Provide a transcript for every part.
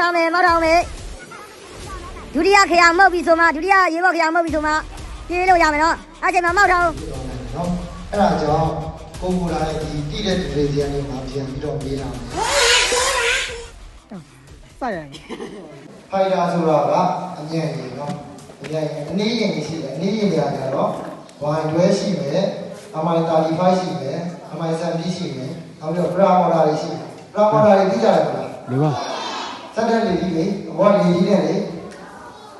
ထောင်မယ်ဒုတိယခရမုတ်ပြီးဆိုမှဒုတိယရေဘော်ခရမုတ်ပြီးဆိုမှပြေးလို့ရမယ်နော်အဲ့ချိန်မှာမောက်ထောင်နော်အဲ့ဒါကြောင့်ကိုကိုလာတဲ့ဒီတိတဲ့တွေစီကနေမှပြန်ပြီးတော့ပေးတာစရရင်ဖိုင်တာဆိုတာကအမြဲတမ်းနော်အမြဲအနည်းရင်ရှိတယ်အနည်းရင်တွေကကြတော့ဝိုင်တွဲရှိမယ်အမိုင်35ရှိမယ်အမိုင်70ရှိမယ်နောက်ပြီးတော့ပရာမော်တာတွေရှိတယ်ပရာမော်တာတွေသိကြတယ်မလားဒီပါစက်တဲ့လေကြီးလေအဘောလေကြီးနဲ့လေ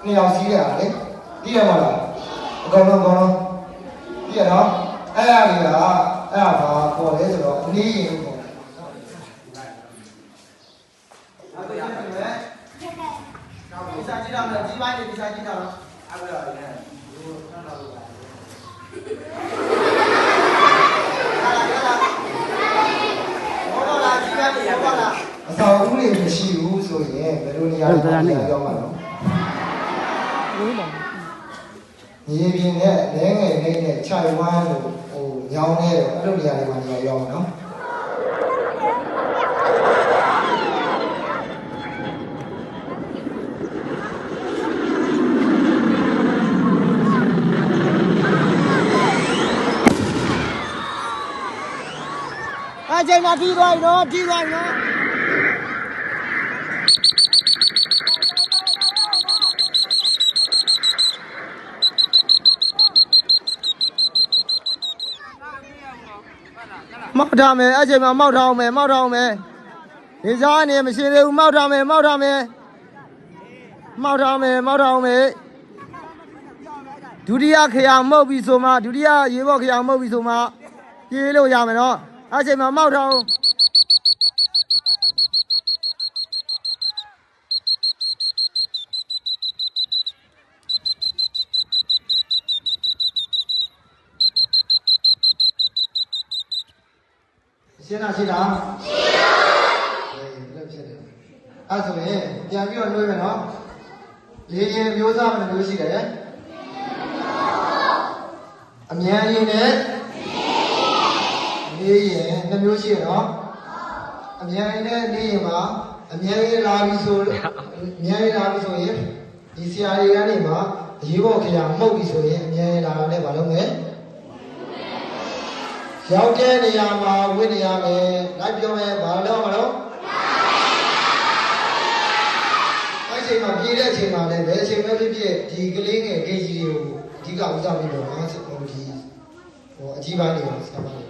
နှစ်ယောက်စီးရတာလေသိရမလားအကုန်လုံးသိရနော်အဲ့ဒါတွေကအဲ့ဒါဘာပေါ်လဲဆိုတော့အနည်းရင်လို့ပေါ်တယ်ဟုတ်ကဲ့ဟုတ်ကဲ့ဒီစာကြည့်တော့ဒီပိုင်းလေးဒီစာကြည့်တော့အဲ့ဒါလည်းဒီလိုဆက်တော့လို့ပါအဆောင်ဦးတွေမရှိဘူးဆိုရင်ဘယ်လိုနေရာတွေရောက်မှာတော့မြေပြင်နဲ့လဲငယ်လေးနဲ့ခြိုင်ဝမ်းလို့ဟိုညောင်းနေတယ်အဲ့လိုနေရာတွေမှာနေရာရောက်မှာနော်အချိန်မှာပြီးသွားပြီနော်ပြီးသွားပြီနော်မောက်ထားမယ်အချိန်မှာမောက်ထားအောင်မယ်ဒီစားအနေမရှိသေးဘူးမောက်ထားမယ်ဒုတိယခရမုတ်ပြီးဆိုမှဒုတိယရေဘော်ခရမုတ်ပြီးဆိုမှပြေးလို့ရမယ်နော်အချိန်မှာမောက်ထားအောင်ရှင်းလားရှိလားရှိပါဘူးလက်ဖြစ်တယ်အဲ့ဆိုရင်ပြန်ပြီးတော့နှွေးမယ်နော်လေရင်မျိုးစားဘယ်လိုမျိုးရှိတယ်အမြန်ရင်နဲ့လေရင်နှမျိုးရှိရနော်အမြန်ရင်နဲ့လေရင်မှာအမြန်ရင်လာပြီဆိုရင်ဒီဆရာတွေကနေမှအရေးပေါ်ခရမှုတ်ပြီဆိုရင်အမြန်ရင်လာတာနဲ့မလုပ်နဲ့ရောက်တဲ့နေရာမှာဝိနေရမယ်လိုက်ပြောမယ်ဘာလို့မလို့အဲ့ချိန်မှာပြေးတဲ့အချိန်မှာလည်းဘယ်အချိန်ပဲဖြစ်ဖြစ်ဒီကလေးငယ်ဂိတ်ကြီးတွေကိုအဓိကဦးစားပေးလို့အားစဟိုဒီအကြီးပိုင်းတွေကိုဆက်ပါလိမ့်